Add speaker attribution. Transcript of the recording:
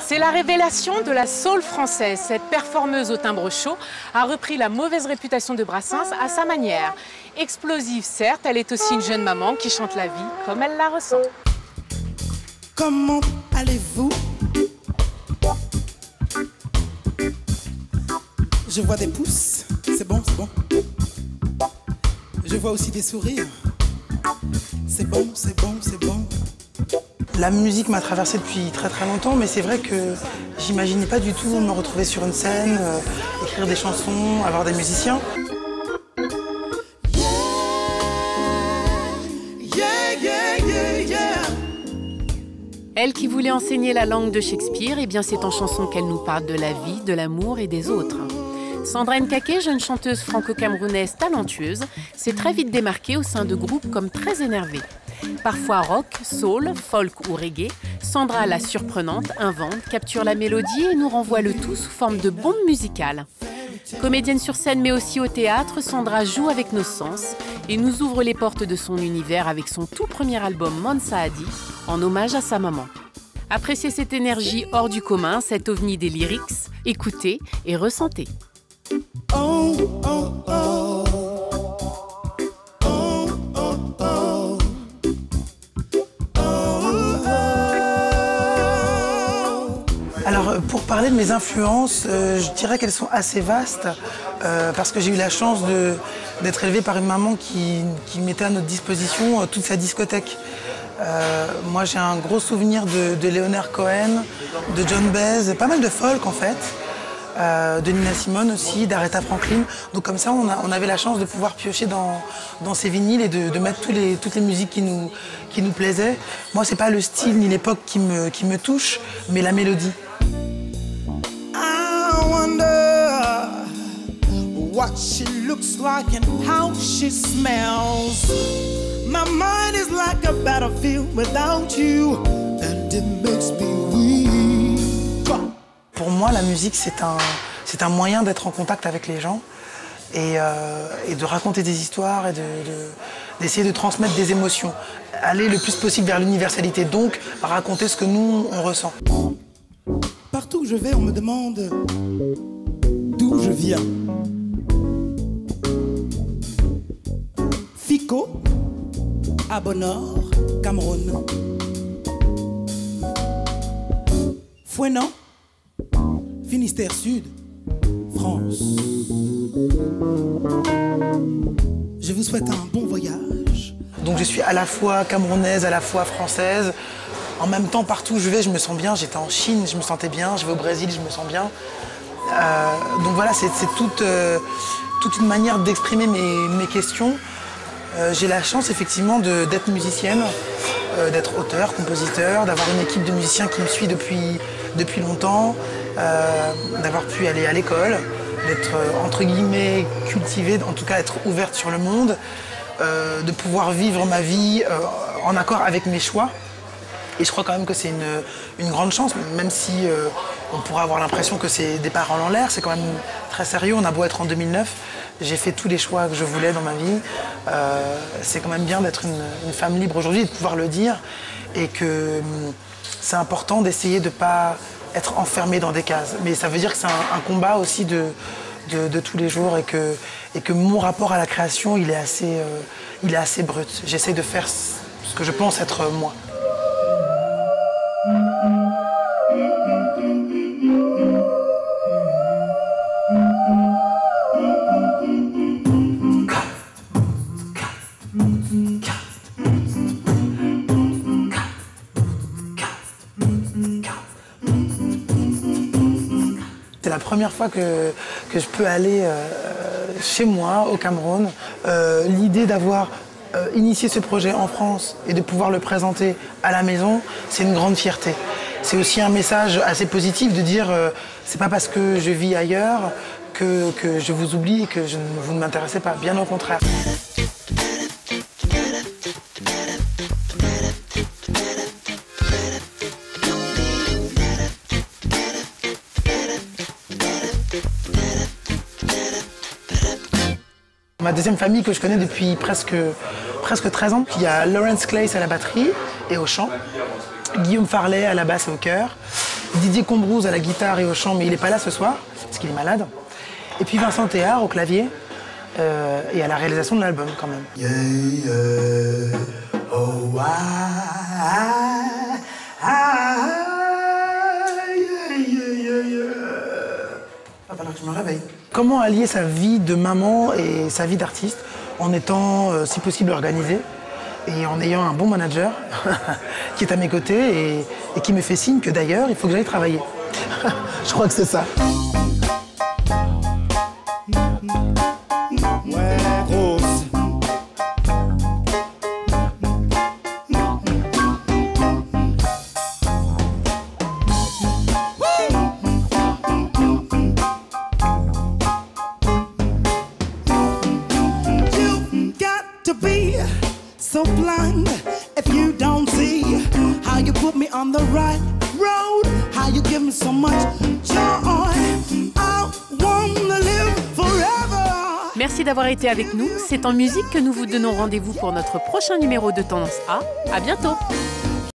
Speaker 1: C'est la révélation de la soul française. Cette performeuse au timbre chaud a repris la mauvaise réputation de Brassens à sa manière. Explosive certes, elle est aussi une jeune maman qui chante la vie comme elle la ressent.
Speaker 2: Comment allez-vous? Je vois des pouces, c'est bon, c'est bon. Je vois aussi des sourires. C'est bon, c'est bon, c'est bon. La musique m'a traversée depuis très très longtemps, mais c'est vrai que j'imaginais pas du tout me retrouver sur une scène, écrire des chansons, avoir des musiciens.
Speaker 1: Elle qui voulait enseigner la langue de Shakespeare, eh bien c'est en chanson qu'elle nous parle de la vie, de l'amour et des autres. Sandra Nkake, jeune chanteuse franco-camerounaise talentueuse, s'est très vite démarquée au sein de groupes comme Très Énervé. Parfois rock, soul, folk ou reggae, Sandra, la surprenante, invente, capture la mélodie et nous renvoie le tout sous forme de bombe musicale. Comédienne sur scène mais aussi au théâtre, Sandra joue avec nos sens et nous ouvre les portes de son univers avec son tout premier album Mansaadi, en hommage à sa maman. Appréciez cette énergie hors du commun, cet ovni des lyrics, écoutez et ressentez.
Speaker 2: Oh, oh, oh. Alors, pour parler de mes influences, je dirais qu'elles sont assez vastes parce que j'ai eu la chance d'être élevée par une maman qui mettait à notre disposition toute sa discothèque. Moi, j'ai un gros souvenir de Leonard Cohen, de John Baez, pas mal de folk en fait, de Nina Simone aussi, d'Aretha Franklin. Donc comme ça, on avait la chance de pouvoir piocher dans ces vinyles et de mettre toutes les musiques qui nous plaisaient. Moi, c'est pas le style ni l'époque qui me touche, mais la mélodie.
Speaker 3: What she looks like and how she smells. My mind is like a battlefield without you, and it makes me weak.
Speaker 2: Pour moi, la musique, c'est un moyen d'être en contact avec les gens et de raconter des histoires et d'essayer de transmettre des émotions. Aller le plus possible vers l'universalité, donc raconter ce que nous, on ressent.
Speaker 3: Partout où je vais, on me demande d'où je viens. Fico, Abonor, Cameroun. Fouenan, Finistère Sud, France. Je vous souhaite un bon voyage.
Speaker 2: Donc je suis à la fois camerounaise, à la fois française. En même temps, partout où je vais, je me sens bien. J'étais en Chine, je me sentais bien. Je vais au Brésil, je me sens bien. Donc voilà, c'est toute une manière d'exprimer mes questions. J'ai la chance effectivement d'être musicienne, d'être auteur, compositeur, d'avoir une équipe de musiciens qui me suit depuis longtemps, d'avoir pu aller à l'école, d'être entre guillemets cultivée, en tout cas être ouverte sur le monde, de pouvoir vivre ma vie en accord avec mes choix. Et je crois quand même que c'est une grande chance, même si on pourrait avoir l'impression que c'est des paroles en l'air, c'est quand même très sérieux. On a beau être en 2009, j'ai fait tous les choix que je voulais dans ma vie. C'est quand même bien d'être une femme libre aujourd'hui et de pouvoir le dire. Et que c'est important d'essayer de ne pas être enfermée dans des cases. Mais ça veut dire que c'est un combat aussi de tous les jours et que mon rapport à la création, il est assez brut. J'essaie de faire ce que je pense être moi. C'est la première fois que je peux aller chez moi, au Cameroun. L'idée d'avoir initié ce projet en France et de pouvoir le présenter à la maison, c'est une grande fierté. C'est aussi un message assez positif de dire c'est pas parce que je vis ailleurs que je vous oublie et que vous ne m'intéressez pas, bien au contraire. Ma deuxième famille que je connais depuis presque 13 ans, il y a Lawrence Clays à la batterie et au chant, Guillaume Farley à la basse et au chœur, Didier Combrouz à la guitare et au chant, mais il n'est pas là ce soir, parce qu'il est malade. Et puis Vincent Théard au clavier et à la réalisation de l'album quand même.
Speaker 3: Yeah, yeah. Oh,
Speaker 2: Va falloir que je me réveille. Comment allier sa vie de maman et sa vie d'artiste en étant, si possible, organisé et en ayant un bon manager qui est à mes côtés et qui me fait signe que d'ailleurs, il faut que j'aille travailler. Je crois que c'est ça.
Speaker 3: Ouais, Rose. So blind if you don't see how you put me on the right road, how you give me so much joy. I wanna live forever.
Speaker 1: Merci d'avoir été avec nous. C'est en musique que nous vous donnons rendez-vous pour notre prochain numéro de Tendance A. À bientôt.